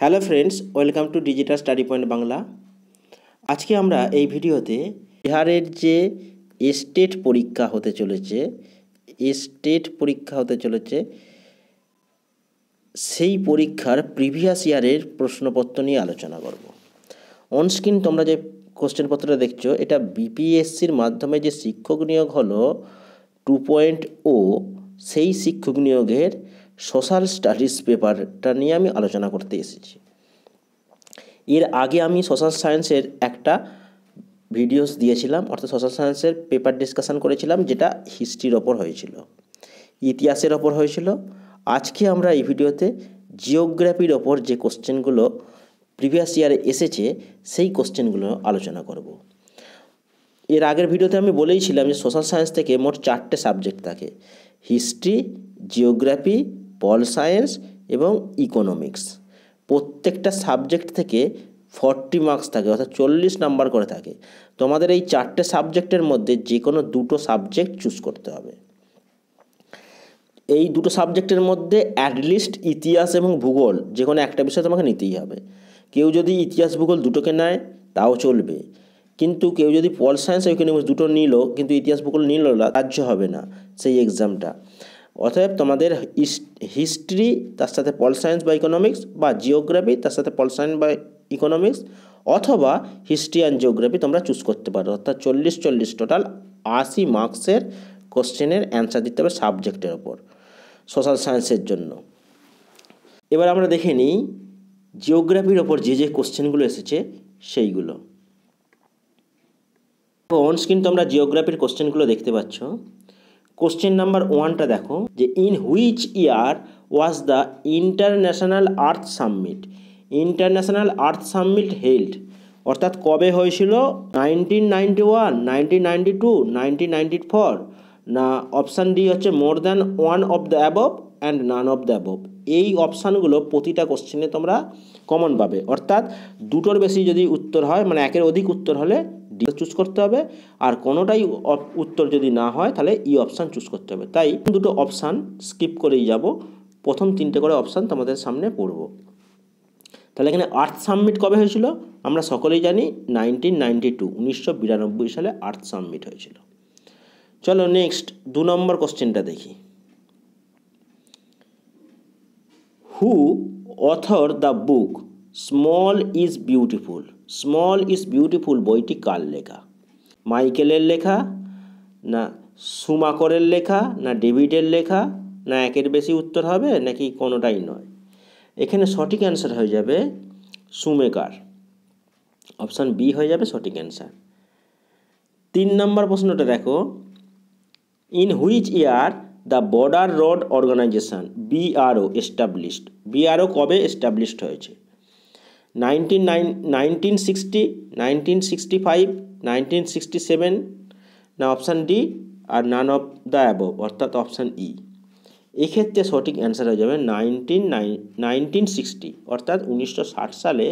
Hello friends, welcome to digital study point Bangla. আজকে আমরা এই ভিডিওতে বিহারের যে স্টেট পরীক্ষা হতে চলেছে সেই পরীক্ষার প্রিভিয়াস ইয়ারের প্রশ্নপত্র নিয়ে আলোচনা করব। অনস্ক্রিন তোমরা যে কোশ্চেনপত্রটা দেখছো, এটা বিপিএসসির মাধ্যমে যে শিক্ষক নিয়োগ হলো 2.0, সেই শিক্ষক নিয়োগের সোশ্যাল স্টাডিজ পেপারটা নিয়ে আমি আলোচনা করতে এসেছি। এর আগে আমি সোশ্যাল সায়েন্সের একটা ভিডিওস দিয়েছিলাম, অর্থাৎ সোশ্যাল সায়েন্সের পেপার ডিসকাশন করেছিলাম, যেটা হিস্ট্রির ওপর হয়েছিল, ইতিহাসের ওপর হয়েছিল। আজকে আমরা এই ভিডিওতে জিওগ্রাফির ওপর যে কোশ্চেনগুলো প্রিভিয়াস ইয়ারে এসেছে সেই কোশ্চেনগুলো আলোচনা করব। এর আগের ভিডিওতে আমি বলেইছিলাম যে সোশ্যাল সায়েন্স থেকে মোট 4টে সাবজেক্ট থাকে: হিস্ট্রি, জিওগ্রাফি, পল সায়েন্স এবং ইকোনমিক্স। প্রত্যেকটা সাবজেক্ট থেকে 40 মার্কস থাকে, অর্থাৎ 40 নাম্বার করে থাকে। তোমাদের এই 4টে সাবজেক্টের মধ্যে যে কোনো 2টো সাবজেক্ট চুজ করতে হবে। এই 2টো সাবজেক্টের মধ্যে অ্যাটলিস্ট ইতিহাস এবং ভূগোল যে কোনো একটা বিষয় তোমাকে নিতেই হবে। কেউ যদি ইতিহাস ভূগোল দুটোকে নেয় তাও চলবে, কিন্তু কেউ যদি পল সায়েন্স আর ইকোনমিক্স দুটো নিল কিন্তু ইতিহাস ভূগোল নিল না, কার্য হবে না সেই এক্সামটা। অতএব তোমাদের হিস্ট্রি তার সাথে পল সায়েন্স বা ইকোনমিক্স, বা জিওগ্রাফি তার সাথে পল সায়েন্স বা ইকোনমিক্স, অথবা হিস্ট্রি অ্যান্ড জিওগ্রাফি তোমরা চুজ করতে পারো। অর্থাৎ 40 টোটাল 80 মার্কসের কোশ্চেনের অ্যান্সার দিতে হবে সাবজেক্টের ওপর সোশ্যাল সায়েন্সের জন্য। এবার আমরা দেখে নিই জিওগ্রাফির ওপর যে কোশ্চেনগুলো এসেছে সেইগুলো। অন স্ক্রিন তোমরা জিওগ্রাফির কোশ্চেনগুলো দেখতে পাচ্ছ। কোশ্চেন নাম্বার 1টা দেখো, যে in which year was the international earth summit held? অর্থাৎ কবে হয়েছিল? 1991, 1992, 1994, না অপশান ডি হচ্ছে মোর than one of the above and naan of the above. এই অপশানগুলো প্রতিটা কোশ্চেনে তোমরা কমন পাবে। অর্থাৎ দুটোর বেশি যদি উত্তর হয়, মানে একের অধিক উত্তর হলে ডি চুজ করতে হবে, আর কোনোটাই উত্তর যদি না হয় তাহলে ই অপশান চুজ করতে হবে। তাই দুটো অপশান স্কিপ করেই যাব, প্রথম 3টে করে অপশান তোমাদের সামনে পড়ব। তাহলে এখানে আর্থ সামিট কবে হয়েছিল? আমরা সকলেই জানি 1992, 1992 সালে আর্থ সামিট হয়েছিল। চলো নেক্সট 2 নম্বর কোশ্চেনটা দেখি। Who author the book Small is Beautiful বইটি কার লেখা? মাইকেলের লেখা, না সুমাকরের লেখা, না ডেভিডের লেখা, না একের বেশি উত্তর হবে, নাকি কোনোটাই নয়? এখানে সঠিক অ্যান্সার হয়ে যাবে সুমেকার, অপশান বি হয়ে যাবে সঠিক অ্যান্সার। 3 নম্বর প্রশ্নটা দেখো, in which year the border road organization BRO established? BRO কবে এস্টাবলিশড হয়েছে? 1960, 1965, 1967, না অপশান ডি আর নান অফ দ্য অ্যাবভ, অর্থাৎ অপশান ই। এক্ষেত্রে সঠিক অ্যান্সার হয়ে যাবে 1960, অর্থাৎ 1960 সালে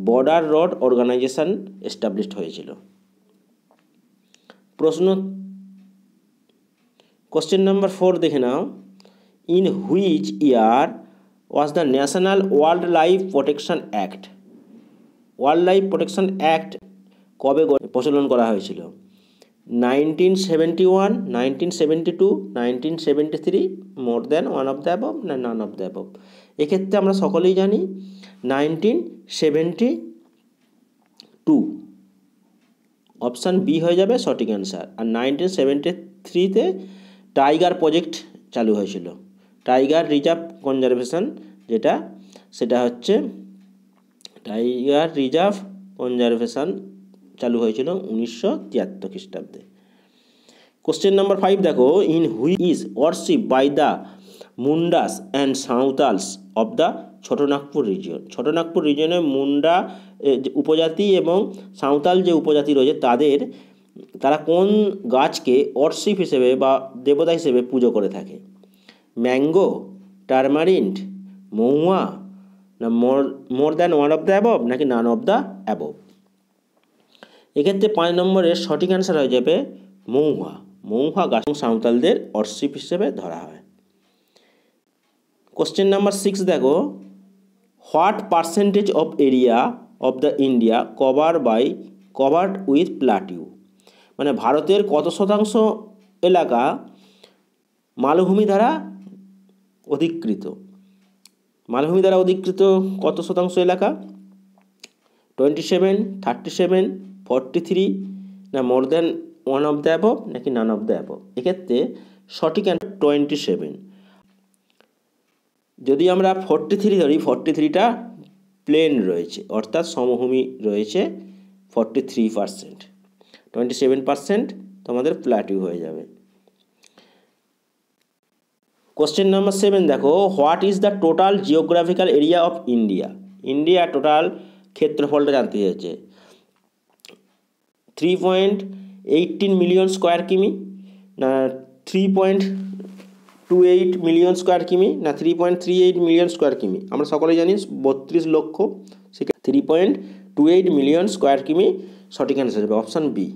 বর্ডার রোড অর্গানাইজেশন এস্টাবলিশড হয়েছিল। কোশ্চেন নাম্বার 4 দেখে নাও, in which year was the national wild life protection act? Wild life protection act কবে প্রচলন করা হয়েছিল? 1971, 1972, 1973, মোর than one of the above, না নান অফ দ্য অ্যাবভ? এক্ষেত্রে আমরা সকলেই জানি 1972, অপশান বি হয়ে যাবে সঠিক অ্যান্সার। আর 1973-তে টাইগার প্রজেক্ট চালু হয়েছিল, টাইগার রিজার্ভ কনজারভেশন, সেটা হচ্ছে টাইগার রিজার্ভ কনজারভেশন চালু হয়েছিল 1973 খ্রিস্টাব্দে। কোশ্চেন নাম্বার 5 দেখো, in which is worship by the Mundas and Santhals of the Chotanagpur region? Chotanagpur রিজিয়নে মুন্ডা উপজাতি এবং সাঁওতাল যে উপজাতি রয়েছে তারা কোন গাছকে ওয়ারশিপ হিসেবে বা দেবতা হিসেবে পুজো করে থাকে? ম্যাঙ্গো, টারমারিন্ট, মহুয়া, না মোর than one of the above, নাকি নান অফ দ্য অ্যাবভ? এক্ষেত্রে 5 নম্বরের সঠিক অ্যান্সার হয়ে যাবে মহুয়া গাছ সাঁওতালদের ওয়ারশিপ হিসেবে ধরা হয়। কোশ্চেন নাম্বার 6 দেখো, what percentage of area of the India covered with plateau, মানে ভারতের কত শতাংশ এলাকা মালভূমি দ্বারা অধিকৃত। মালভূমি দ্বারা অধিকৃত কত শতাংশ এলাকা? 27, 37, 43, না মোর than one of the above, নাকি নান অফ দ্য অ্যাবভ? এক্ষেত্রে সঠিক অ্যান্সার 27। যদি আমরা 43 ধরি, 43টা প্লেন রয়েছে, অর্থাৎ সমভূমি রয়েছে 43%, 27% তোমাদের প্লাটিউ হয়ে যাবে। কোশ্চেন নাম্বার 7 দেখো, what is the total geographical area of India? India total ক্ষেত্রফলটা জানতে চাইছে। 3.18 মিলিয়ন স্কোয়ার কিমি, না 3.28 মিলিয়ন স্কোয়ার কিমি, না 3.38 মিলিয়ন স্কোয়ার কিমি? আমরা সকলেই জানি 32 লক্ষ, সেখানে 3.28 মিলিয়ন স্কোয়ার কিমি সঠিক অ্যান্সার হবে অপশান বি।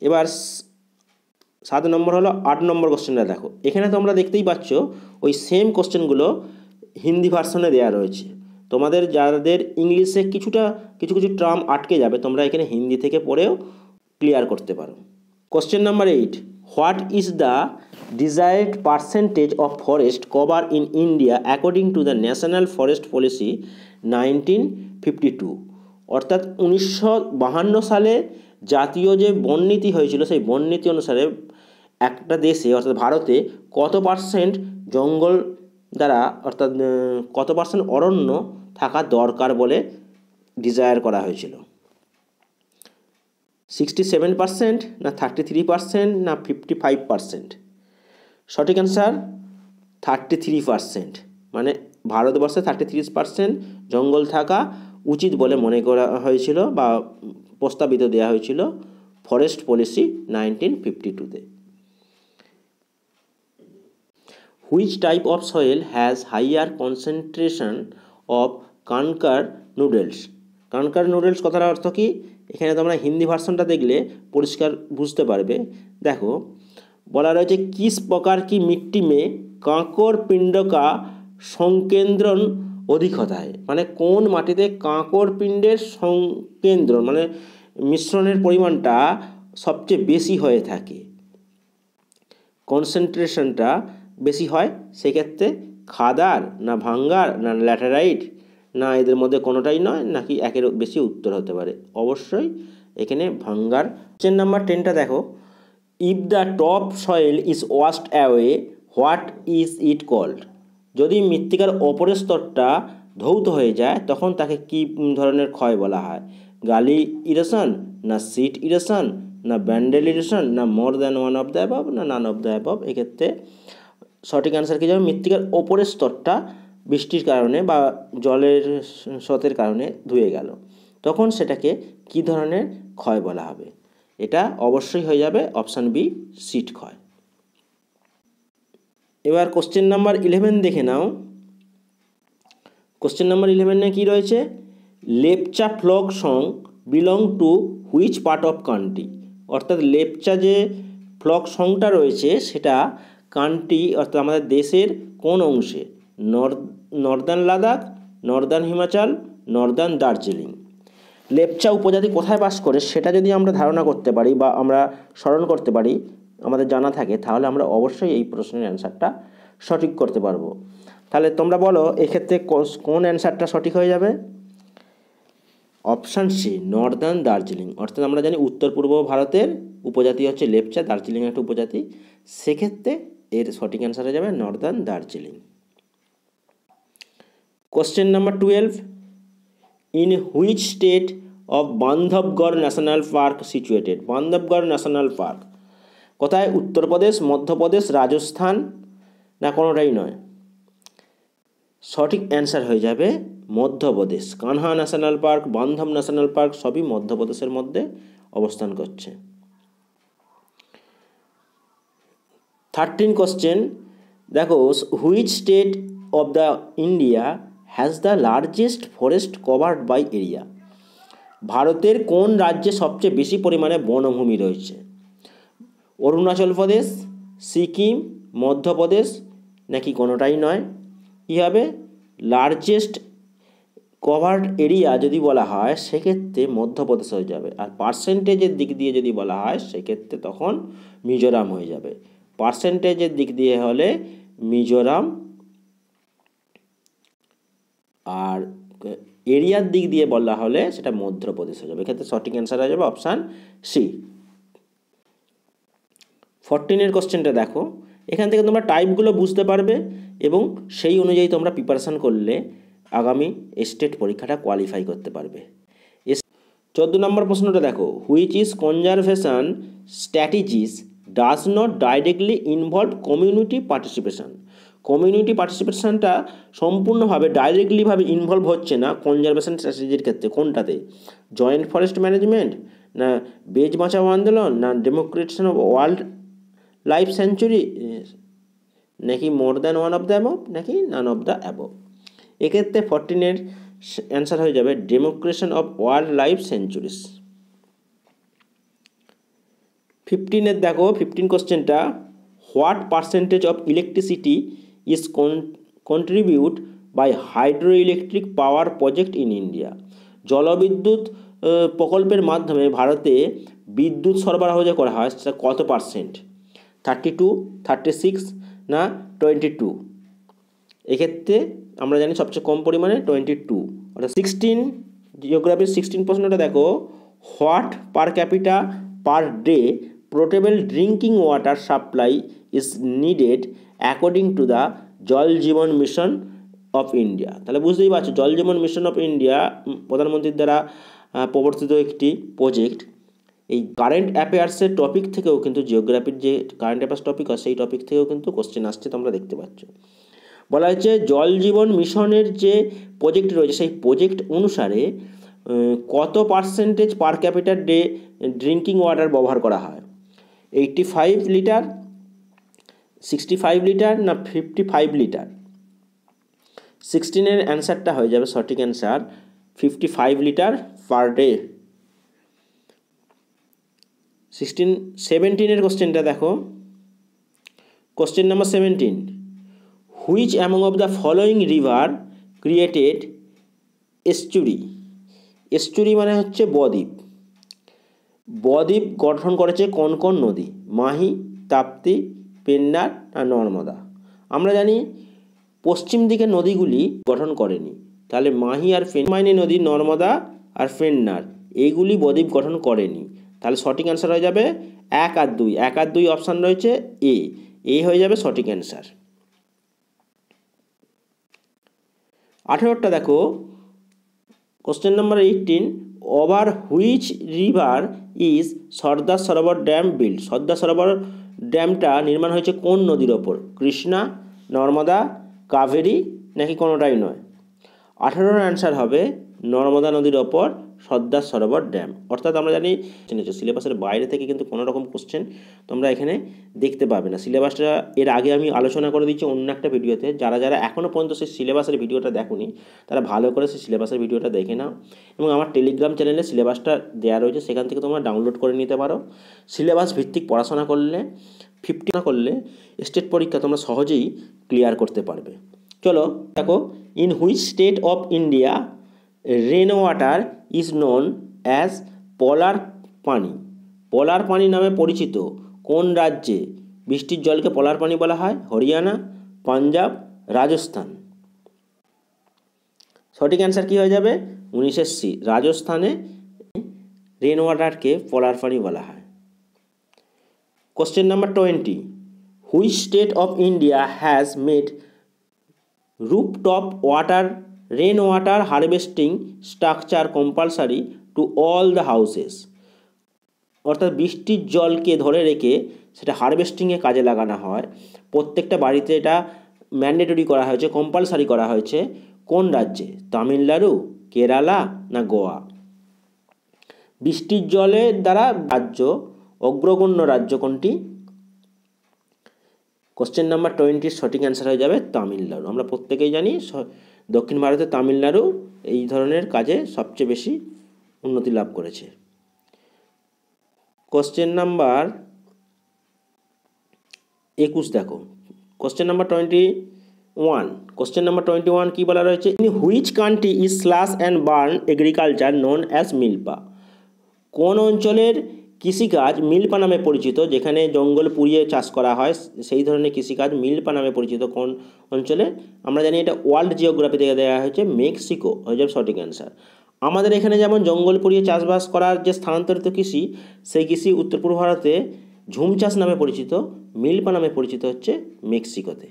এবার 7 নম্বর হলো 8 নম্বর কোশ্চেনটা দেখো। এখানে তোমরা দেখতেই পাচ্ছ ওই সেম কোশ্চেনগুলো হিন্দি ভার্সনে দেওয়া রয়েছে। তোমাদের যাদের ইংলিশে কিছু টার্ম আটকে যাবে, তোমরা এখানে হিন্দি থেকে পড়েও ক্লিয়ার করতে পারো। Question number 8, what is the desired percentage of forest cover in India according to the national forest policy 1952? অর্থাৎ 1952 সালে জাতীয় যে বননীতি হয়েছিল, সেই বননীতি অনুসারে একটা দেশে অর্থাৎ ভারতে কত পার্সেন্ট জঙ্গল দ্বারা অর্থাৎ কত পার্সেন্ট অরণ্য থাকা দরকার বলে ডিজায়ার করা হয়েছিল? 67%, না 33%, না 55%? সঠিক অ্যান্সার 33%, মানে ভারতবর্ষে 33% জঙ্গল থাকা উচিত বলে মনে করা হয়েছিল বা প্রস্তাবিত দেওয়া হয়েছিল ফরেস্ট পলিসি 1952-তে। Which type of soil has higher concentration of kankar nodules? Kankar nodules কথার অর্থ কি? এখানে তোমরা হিন্দি ভার্সনটা দেখলে পরিষ্কার বুঝতে পারবে। দেখো বলা রয়েছে, কিস প্রকার কি মিট্টি মে কাঁকর পিণ্ড কা সংকেন্দ্রণ অধিক হতা হয়, মানে কোন মাটিতে কাঁকর পিণ্ডের সংকেন্দ্রণ মানে মিশ্রণের পরিমাণটা সবচেয়ে বেশি হয়ে থাকে, কনসেন্ট্রেশনটা বেশি হয়? সেক্ষেত্রে খাদার, না ভাঙ্গার, না ল্যাটেরাইট, না এদের মধ্যে কোনোটাই নয়, নাকি একের বেশি উত্তর হতে পারে? অবশ্যই এখানে ভাঙ্গার। কোশ্চেন নাম্বার 10টা দেখো, if the top soil is washed away what is it called? যদি মৃত্তিকার ওপরের স্তরটা ধৌত হয়ে যায় তখন তাকে কী ধরনের ক্ষয় বলা হয়? গালি ইরেশন, না সিট ইরেশন, না ব্যান্ডেল ইরেশন, না মোর than one of the above, না নান অফ দ্য অ্যাবভ? এক্ষেত্রে সঠিক অ্যান্সার কী যাবে? মৃত্তিকার ওপরের স্তরটা বৃষ্টির কারণে বা জলের স্রোতের কারণে ধুয়ে গেল, তখন সেটাকে কী ধরনের ক্ষয় বলা হবে? এটা অবশ্যই হয়ে যাবে অপশান বি, সিট ক্ষয়। এবার কোশ্চেন নাম্বার 11 দেখে নাও। কোশ্চেন নাম্বার 11-এ কী রয়েছে? Lepcha flock song belong to which part of country? অর্থাৎ লেপচা যে ফ্লোক সংটা রয়েছে সেটা কান্ট্রি অর্থাৎ আমাদের দেশের কোন অংশে? Northern Ladakh, Northern Himachal, Northern Darjeeling? Lepcha উপজাতি কোথায় বাস করে সেটা যদি আমরা ধারণা করতে পারি বা আমরা স্মরণ করতে পারি, আমাদের জানা থাকে, তাহলে আমরা অবশ্যই এই প্রশ্নের অ্যান্সারটা সঠিক করতে পারবো। তাহলে তোমরা বলো এক্ষেত্রে কোন অ্যান্সারটা সঠিক হয়ে যাবে? Option C, northern Darjeeling. অর্থাৎ আমরা জানি উত্তর পূর্ব ভারতের উপজাতি হচ্ছে লেপচা, দার্জিলিং একটা উপজাতি, সেক্ষেত্রে এর সঠিক অ্যান্সার হয়ে যাবে Northern Darjeeling. Question number 12, in which state of Bandhavgarh national park situated? Bandhavgarh national park কোথায়? উত্তরপ্রদেশ, মধ্যপ্রদেশ, রাজস্থান, না কোনোটাই নয়? সঠিক অ্যান্সার হয়ে যাবে Madhya Pradesh. Kanha national park, Bandhav national park সবই মধ্যপ্রদেশের মধ্যে অবস্থান করছে। 13 কোশ্চেন দেখো, which state of the India has the largest forest covered by area? ভারতের কোন রাজ্যে সবচেয়ে বেশি পরিমাণে বনভূমি রয়েছে? অরুণাচল প্রদেশ, সিকিম, মধ্যপ্রদেশ, নাকি কোনোটাই নয়? কী হবে? লার্জেস্ট কভার্ড এরিয়া যদি বলা হয় সেক্ষেত্রে মধ্যপ্রদেশ হয়ে যাবে, আর পার্সেন্টেজের দিক দিয়ে যদি বলা হয় সেক্ষেত্রে তখন মিজোরাম হয়ে যাবে। পার্সেন্টেজের দিক দিয়ে হলে মিজোরাম, আর এরিয়ার দিক দিয়ে বলা হলে সেটা মধ্যপ্রদেশ হয়ে যাবে। এক্ষেত্রে সঠিক অ্যান্সার হয়ে যাবে অপশান সি। 14 কোশ্চেনটা দেখো, এখান থেকে তোমরা টাইপগুলো বুঝতে পারবে এবং সেই অনুযায়ী তোমরা প্রিপারেশান করলে আগামী স্টেট পরীক্ষাটা কোয়ালিফাই করতে পারবে। 14 নম্বর প্রশ্নটা দেখো, which is conservation strategies does not directly involve community participation. Community পার্টিসিপেশনটা সম্পূর্ণভাবে ডাইরেক্টলিভাবে ইনভলভ হচ্ছে না কনজারভেশন স্ট্র্যাটেজির ক্ষেত্রে। কোনটাতে? জয়েন্ট ফরেস্ট ম্যানেজমেন্ট, না বেজ বাঁচাও আন্দোলন, না demarcation of world life sanctuary, নাকি more than one of the above, নাকি নান অফ দ্য অ্যাবভ। এক্ষেত্রে 14 অ্যান্সার হয়ে যাবে ডেমোক্রেশন অফ ওয়ার্ল্ড লাইফ সেঞ্চুরিস। 15 দেখো, 15 কোশ্চেনটা, what percentage of electricity is contribute by hydro electric power project in India. জলবিদ্যুৎ প্রকল্পের মাধ্যমে ভারতে বিদ্যুৎ সরবরাহ যে করা হয় সেটা কত পার্সেন্ট? 32, 36 না 22? এক্ষেত্রে আমরা জানি সবচেয়ে কম পরিমাণে 22, অর্থাৎ 16। জিওগ্রাফির 16 প্রশ্নটা দেখো, what per capital per day portable drinking water supply is needed according to the জল জীবন মিশন অফ ইন্ডিয়া। তাহলে বুঝতেই পারছো জল জীবন মিশন অফ ইন্ডিয়া প্রধানমন্ত্রীর দ্বারা প্রবর্তিত একটি প্রজেক্ট। এই কারেন্ট অ্যাফেয়ার্সের টপিক থেকেও কিন্তু জিওগ্রাফির যে কারেন্ট অ্যাফেয়ার্স টপিক হয় সেই টপিক থেকেও কিন্তু কোশ্চেন আসছে, তোমরা দেখতে পাচ্ছ। বলা হয়েছে জল জীবন মিশনের যে প্রজেক্ট রয়েছে সেই প্রজেক্ট অনুসারে কত পার্সেন্টেজ পার ক্যাপিটাল ডে ড্রিঙ্কিং ওয়াটার ব্যবহার করা হয়? 85 লিটার, 65 লিটার না 55 লিটার? 16 অ্যান্সারটা হয়ে যাবে সঠিক অ্যান্সার 55 লিটার পার ডে। 17 কোশ্চেনটা দেখো, question number 17, which among of the following river created estuary. Estuary মানে হচ্ছে বদ্বীপ। বদ্বীপ গঠন করেছে কোন কোন নদী? মাহি, তাপ্তি, পেন্নার আর নর্মদা। আমরা জানি পশ্চিম দিকের নদীগুলি গঠন করেনি, তাহলে মাহি আর পেন্নার নদী, নর্মদা আর পেন্নার এইগুলি বদ্বীপ গঠন করেনি। তাহলে সঠিক অ্যান্সার হয়ে যাবে 1 আর 2। 1 আর 2 অপশান রয়েছে এ হয়ে যাবে সঠিক অ্যান্সার। 18টা দেখো, question number 18, over which river is Sardar Sarovar dam build. Sardar Sarovar ড্যামটা নির্মাণ হয়েছে কোন নদীর ওপর? কৃষ্ণা, নর্মদা, কাবেরী নাকি কোনোটাই নয়? 18 অ্যান্সার হবে নর্মদা নদীর ওপর সর্দার সরোবর ড্যাম। অর্থাৎ আমরা জানি সিলেবাসের বাইরে থেকে কিন্তু কোনো রকম কোশ্চেন তোমরা এখানে দেখতে পাবে না। সিলেবাসটা এর আগে আমি আলোচনা করে দিচ্ছি অন্য একটা ভিডিওতে। যারা যারা এখনও পর্যন্ত সেই সিলেবাসের ভিডিওটা দেখোনি তারা ভালো করে সেই সিলেবাসের ভিডিওটা দেখে নাও, এবং আমার টেলিগ্রাম চ্যানেলে সিলেবাসটা দেওয়া রয়েছে, সেখান থেকে তোমরা ডাউনলোড করে নিতে পারো। সিলেবাস ভিত্তিক পড়াশোনা করলে 50 করলে স্টেট পরীক্ষা তোমরা সহজেই ক্লিয়ার করতে পারবে। চলো দেখো, in which state of India rain water is known as Palar pani. Palar পানি নামে পরিচিত কোন রাজ্যে বৃষ্টির জলকে পলার পানি বলা হয়? হরিয়ানা, পাঞ্জাব, রাজস্থান। সঠিক অ্যান্সার কী হয়ে যাবে? 19 সি, রাজস্থানে রেন ওয়াটারকে পলার পানি বলা হয়। Question number 20, which state of India has made rooftop water rain water harvesting structure compulsory to all the houses. অর্থাৎ বৃষ্টির জলকে ধরে রেখে সেটা হারভেস্টিংয়ে কাজে লাগানো হয়, প্রত্যেকটা বাড়িতে এটা ম্যান্ডেটরি করা হয়েছে, কম্পালসারি করা হয়েছে। কোন রাজ্যে? তামিলনাড়ু, কেরালা না গোয়া? বৃষ্টির জলের দ্বারা রাজ্য অগ্রগণ্য রাজ্য কোনটি? কোশ্চেন নাম্বার 20 সঠিক অ্যান্সার হয়ে যাবে তামিলনাড়ু। আমরা প্রত্যেকেই জানি দক্ষিণ ভারতে তামিলনাড়ু এই ধরনের কাজে সবচেয়ে বেশি উন্নতি লাভ করেছে। কোশ্চেন নাম্বার 21 দেখো, কোশ্চেন নাম্বার 21, কোশ্চেন নাম্বার 21 কি বলা রয়েছে, in which country is slash and burn agriculture known as milpa. কোন অঞ্চলের কৃষিকাজ মিল্পা নামে পরিচিত, যেখানে জঙ্গল পুড়িয়ে চাষ করা হয় সেই ধরনের কৃষিকাজ মিল্পা নামে পরিচিত কোন অঞ্চলে? আমরা জানি এটা ওয়ার্ল্ড জিওগ্রাফি থেকে দেওয়া হয়েছে, মেক্সিকো হয়ে যাবে সঠিক অ্যান্সার। আমাদের এখানে যেমন জঙ্গল পুড়িয়ে চাষবাস করার যে স্থানান্তরিত কৃষি, সেই কৃষি উত্তর পূর্ব ভারতে ঝুম চাষ নামে পরিচিত, মিল্পা নামে পরিচিত হচ্ছে মেক্সিকোতে।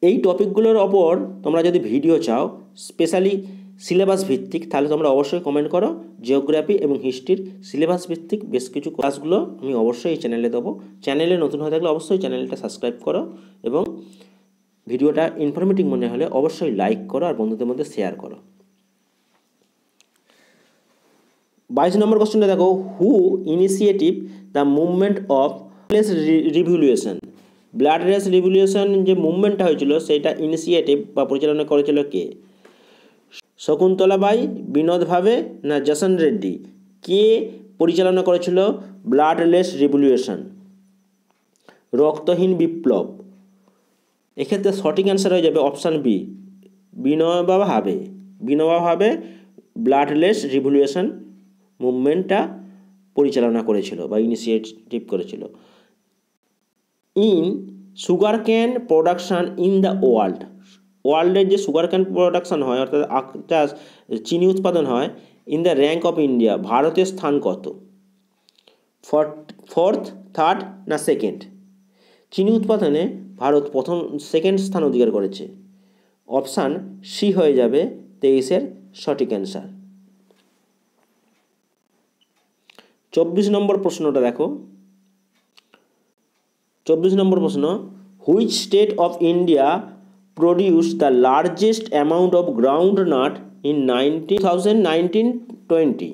এই টপিকগুলোর ওপর তোমরা যদি ভিডিও চাও স্পেশালি সিলেবাস ভিত্তিক, তাহলে তোমরা অবশ্যই কমেন্ট করো। জিওগ্রাফি এবং হিস্ট্রির সিলেবাস ভিত্তিক বেশ কিছু ক্লাসগুলো আমি অবশ্যই এই চ্যানেলে দেবো। চ্যানেলে নতুন হয়ে থাকলে অবশ্যই চ্যানেলটা সাবস্ক্রাইব করো এবং ভিডিওটা ইনফরমেটিভ মনে হলে অবশ্যই লাইক করো আর বন্ধুদের মধ্যে শেয়ার করো। 22 নম্বর কোশ্চেনটা দেখো, who initiative the movement of race revolution. Blood race revolution যে মুভমেন্টটা হয়েছিল সেটা ইনিশিয়েটিভ বা পরিচালনা করেছিল কে? শকুন্তলা বাই, বিনোদ ভাবে না জসন রেড্ডি? কে পরিচালনা করেছিল ব্লাড রেস রিভলিউশন? রক্তহীন বিপ্লব। এক্ষেত্রে সঠিক অ্যান্সার হয়ে যাবে অপশান বি, বিনোবা ভাবে। বিনোবা ভাবে ব্লাড রেস রিভলিউশন মুভমেন্টটা পরিচালনা করেছিল বা ইনিশিয়েটিভ করেছিল। In sugar cane production in the ওয়ার্ল্ডের যে সুগার ক্যান প্রোডাকশান হয় অর্থাৎ আখ চাষ চিনি উৎপাদন হয়, in the rank of India ভারতের স্থান কত? ফোর্থ, থার্ড না সেকেন্ড? চিনি উৎপাদনে ভারত সেকেন্ড স্থান অধিকার করেছে। অপশান সি হয়ে যাবে 23-এর সঠিক অ্যান্সার। 24 নম্বর প্রশ্নটা দেখো। 24 নম্বর প্রশ্ন, which state of India produce the largest amount of ground nut in 2019-20?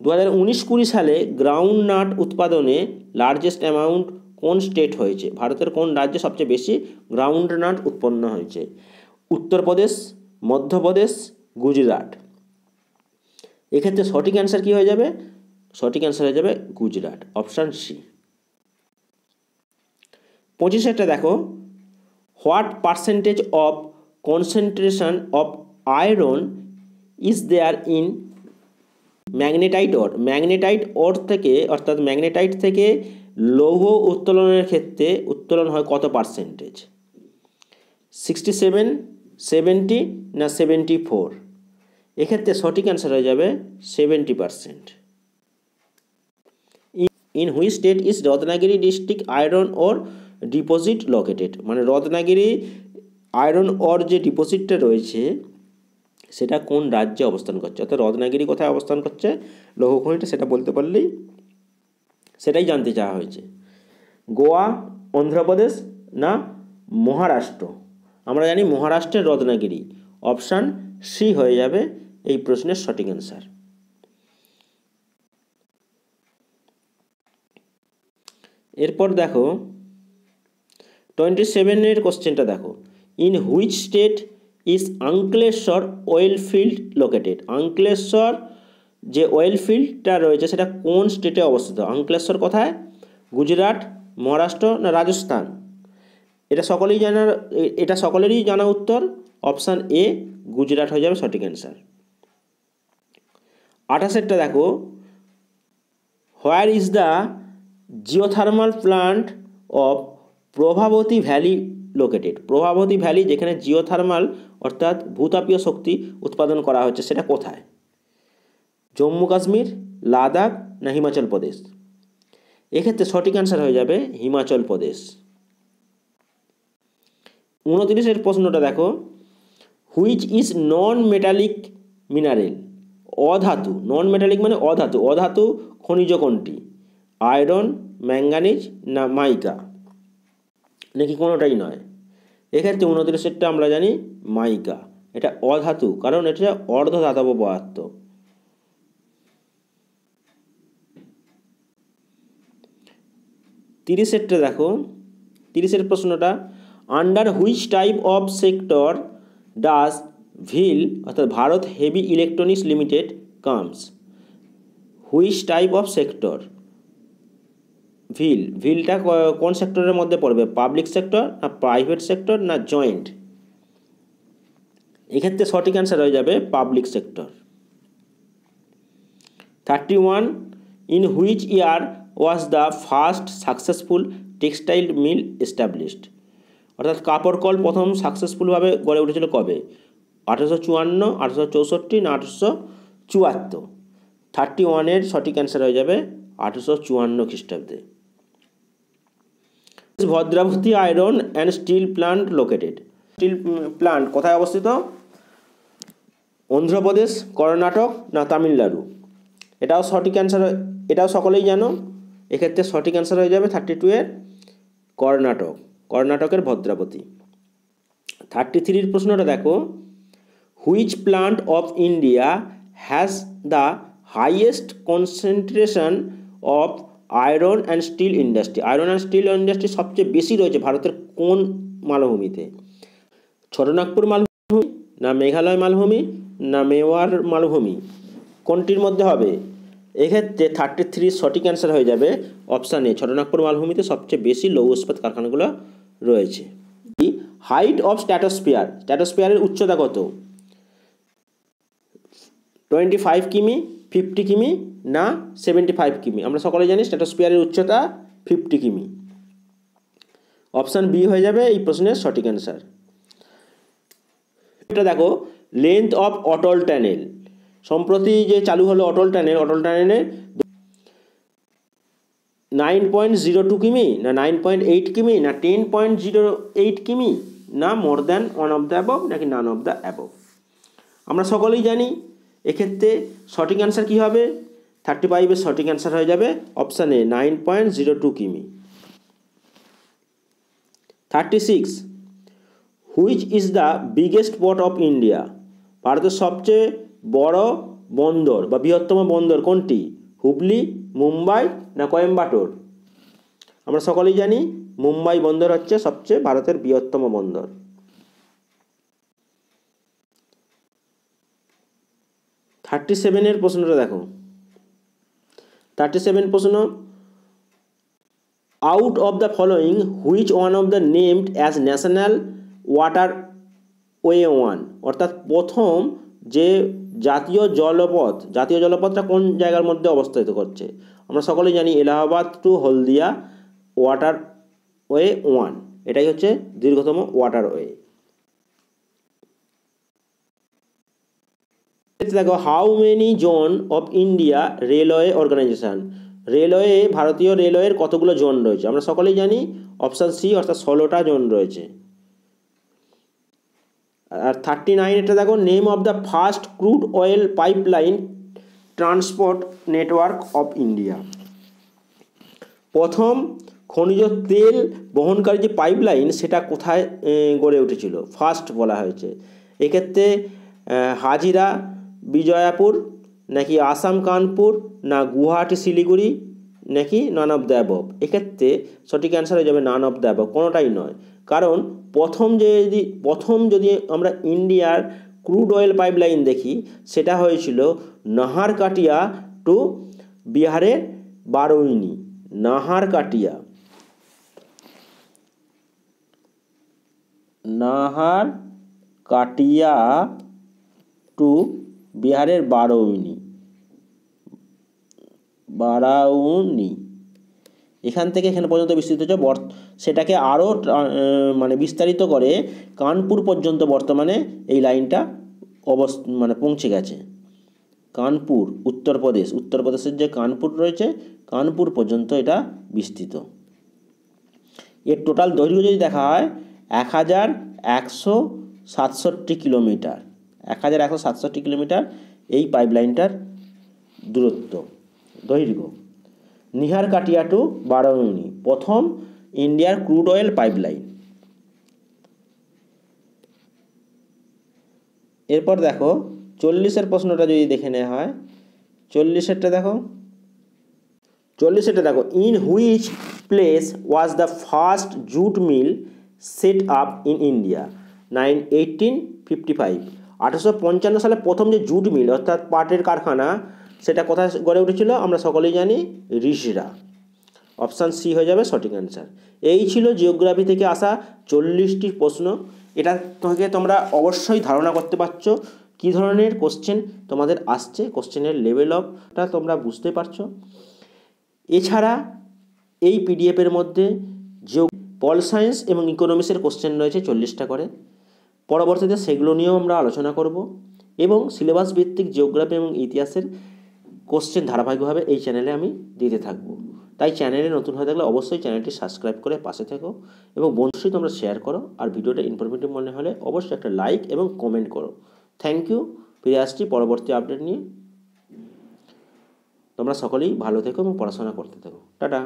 2019-20 সালে গ্রাউন্ড নাট উৎপাদনে লার্জেস্ট অ্যামাউন্ট কোন স্টেট হয়েছে? ভারতের কোন রাজ্যে সবচেয়ে বেশি গ্রাউন্ড নাট উৎপন্ন হয়েছে? উত্তরপ্রদেশ, মধ্যপ্রদেশ, গুজরাট? এক্ষেত্রে সঠিক অ্যান্সার কী হয়ে যাবে? সঠিক অ্যান্সার হয়ে যাবে গুজরাট, অপশান সি। 25-এরটা দেখো, what percentage of concentration of iron is there in magnetite ore? Magnetite ore থেকে অর্থাৎ ম্যাগনেটাইট থেকে লৌহ উত্তোলনের ক্ষেত্রে উত্তোলন হয় কত পার্সেন্টেজ? 67, 70 না 74? এক্ষেত্রে সঠিক অ্যান্সার হয়ে যাবে 70%। In which state is Ratnagiri district iron or deposit located? মানে রত্নাগিরি আয়রন ওর যে ডিপোজিটটা রয়েছে সেটা কোন রাজ্যে অবস্থান করছে, অর্থাৎ রত্নাগিরি কোথায় অবস্থান করছে লৌহ খনিটা, সেটা বলতে পারলেই সেটাই জানতে চাওয়া হয়েছে। গোয়া, অন্ধ্রপ্রদেশ না মহারাষ্ট্র? আমরা জানি মহারাষ্ট্রের রত্নাগিরি, অপশান সি হয়ে যাবে এই প্রশ্নের সঠিক অ্যান্সার। এরপর দেখো 27-এর কোশ্চেনটা দেখো, in which state is Ankleshwar oil field located? Ankleshwar যে অয়েল ফিল্ডটা রয়েছে সেটা কোন স্টেটে অবস্থিত? আঙ্কলেশ্বর কোথায়? গুজরাট, মহারাষ্ট্র না রাজস্থান? এটা সকলেরই জানা উত্তর, অপশান এ গুজরাট হয়ে যাবে সঠিক অ্যান্সার। 28-এরটা দেখো, where is the geothermal plant of Prabhavati valley located? Prabhavati valley যেখানে জিওথার্মাল অর্থাৎ ভূতাপীয় শক্তি উৎপাদন করা হচ্ছে সেটা কোথায়? জম্মু কাশ্মীর, লাদাখ না হিমাচল প্রদেশ? এক্ষেত্রে সঠিক অ্যান্সার হয়ে যাবে হিমাচল প্রদেশ। 29-এর প্রশ্নটা দেখো, which is non metallic mineral? অধাতু, নন মেটালিক মানে অধাতু, অধাতু খনিজ কোনটি? আয়রন, ম্যাঙ্গানিজ না মাইকা? নাকি কোনোটাই নয়? এক্ষেত্রে 29-এরটা আমরা জানি মাইকা, এটা অধাতু কারণ এটা অর্ধধাতব পদার্থ। 30-এরটা দেখো, 30-এর প্রশ্নটা, under which type of sector does ভিল অর্থাৎ Bharat heavy electronics limited comes? Which type of sector? ভিলটা কোন সেক্টরের মধ্যে পড়বে, পাবলিক সেক্টর না প্রাইভেট সেক্টর না জয়েন্ট? এক্ষেত্রে সঠিক অ্যান্সার হয়ে যাবে public sector. 31 in which year was the first successful textile mill established? অর্থাৎ কাপড় কল প্রথম সাকসেসফুলভাবে গড়ে উঠেছিল কবে? 1854, 1864 না 1874? 31-এর সঠিক অ্যান্সার হয়ে যাবে 1854 খ্রিস্টাব্দে। Bhadravati iron and steel plant located? Steel plant কোথায় অবস্থিত? অন্ধ্রপ্রদেশ, কর্ণাটক না তামিলনাড়ু? এটাও সঠিক অ্যান্সার, এটাও সকলেই জানো। এক্ষেত্রে সঠিক অ্যান্সার হয়ে যাবে 32-এর কর্ণাটকের ভদ্রাবতী। 33-র প্রশ্নটা দেখো, which plant of India has the highest concentration of iron and still industry? Iron and still industry সবচেয়ে বেশি রয়েছে ভারতের কোন মালভূমিতে? ছোটনাগপুর মালভূমি না মেঘালয় মালভূমি না মেওয়ার মালভূমি? কোনটির মধ্যে হবে? এক্ষেত্রে 33 সঠিক অ্যান্সার হয়ে যাবে অপশান এ, ছোটনাগপুর মালভূমিতে সবচেয়ে বেশি লৌহ ইস্পাত কারখানাগুলো রয়েছে। Height of stratosphere? স্ট্র্যাটোস্ফিয়ারের উচ্চতা কত? 25 কিমি, 50 কিমি না 75 কিমি? আমরা সকলে জানি স্ট্র্যাটোস্ফিয়ারের উচ্চতা 50 কিমি। অপশান বি হয়ে যাবে এই প্রশ্নের সঠিক অ্যান্সার। এটা দেখো, লেন্থ অফ অটল টানেল, সম্প্রতি যে চালু হলো অটল টানেলে 9.02 কিমি না 9.8 কিমি না 10.08 কিমি না মোর than one of the above নাকি নান অফ দ্য অ্যাবভ? আমরা সকলেই জানি এক্ষেত্রে সঠিক অ্যান্সার কী হবে? 35-এর সঠিক অ্যান্সার হয়ে যাবে অপশান এ, 9.02 কিমি। 36 which is the biggest port of India? ভারতের সবচেয়ে বড় বন্দর বা বৃহত্তম বন্দর কোনটি? হুগলি, মুম্বাই না কোয়েম্বাটোর? আমরা সকলেই জানি মুম্বাই বন্দর হচ্ছে সবচেয়ে ভারতের বৃহত্তম বন্দর। 37-এর প্রশ্নটা দেখো, 37 প্রশ্ন, out of the following which one of the named as national water way one? অর্থাৎ প্রথম যে জাতীয় জলপথটা কোন জায়গার মধ্যে অবস্থিত করছে? আমরা সকলেই জানি Allahabad to Haldia waterway one, এটাই হচ্ছে দীর্ঘতম ওয়াটারওয়ে। দেখো, how many zone of India railway organization? ভারতীয় রেলওয়ের কতগুলো জোন রয়েছে? আমরা সকলেই জানি অপশান সি, অর্থাৎ 16টা জোন রয়েছে। আর 39 এটা দেখো, name of the first crude oil pipeline transport network of India? প্রথম খনিজ তেল বহনকারী যে পাইপলাইন সেটা কোথায় গড়ে উঠেছিল? ফার্স্ট বলা হয়েছে। এক্ষেত্রে হাজিরা বিজয়াপুর নাকি আসাম কানপুর না গুয়াহাটি শিলিগুড়ি নাকি নান অফ দ্য অ্যাবভ? এক্ষেত্রে সঠিক অ্যান্সার হয়ে যাবে নান অফ দ্য অ্যাবভ, কোনোটাই নয়। কারণ প্রথম যদি আমরা ইন্ডিয়ার ক্রুড অয়েল পাইপলাইন দেখি সেটা হয়েছিল নাহারকাটিয়া টু বিহারের বারৌনি। নাহারকাটিয়া টু বিহারের বারৌনি, এখান থেকে এখানে পর্যন্ত বিস্তৃত হচ্ছে। সেটাকে আরও বিস্তারিত করে কানপুর পর্যন্ত বর্তমানে এই লাইনটা পৌঁছে গেছে। কানপুর, উত্তরপ্রদেশের যে কানপুর রয়েছে, কানপুর পর্যন্ত এটা বিস্তৃত। এর টোটাল দৈর্ঘ্য যদি দেখা হয় 1167 কিলোমিটার, 1167 কিলোমিটার এই পাইপলাইনটার দৈর্ঘ্য। নিহারকাটিয়া টু বারৌনি প্রথম ইন্ডিয়ার ক্রুড অয়েল পাইপলাইন। এরপর দেখো 40-এর প্রশ্নটা যদি দেখে নেওয়া হয়, 40-এরটা দেখো, in which place was the first jute mill set up in India? 1855। 1855 সালে প্রথম যে জুট মিল অর্থাৎ পাটের কারখানা সেটা কোথায় গড়ে উঠেছিল? আমরা সকলেই জানি রিষড়া। অপশান সি হয়ে যাবে সঠিক অ্যান্সার। এই ছিল জিওগ্রাফি থেকে আসা 40টি প্রশ্ন। এটা থেকে তোমরা অবশ্যই ধারণা করতে পারছো কী ধরনের কোশ্চেন তোমাদের আসছে, কোশ্চেনের লেভেল অফটা তোমরা বুঝতে পারছো। এছাড়া এই পিডিএফের মধ্যে পল সায়েন্স এবং ইকোনমিক্সের কোশ্চেন রয়েছে 40টা করে। পরবর্তীতে সেগুলো নিয়েও আমরা আলোচনা করব এবং সিলেবাস ভিত্তিক জিওগ্রাফি এবং ইতিহাসের কোশ্চেন ধারাবাহিকভাবে এই চ্যানেলে আমি দিতে থাকবো। তাই চ্যানেলে নতুন হয়ে থাকলে অবশ্যই চ্যানেলটি সাবস্ক্রাইব করে পাশে থেকো এবং অবশ্যই তোমরা শেয়ার করো, আর ভিডিওটা ইনফরমেটিভ মনে হলে অবশ্যই একটা লাইক এবং কমেন্ট করো। Thank you. ফিরে আসছি পরবর্তী আপডেট নিয়ে। তোমরা সকলেই ভালো থেকো এবং পড়াশোনা করতে থেকো। টাটা।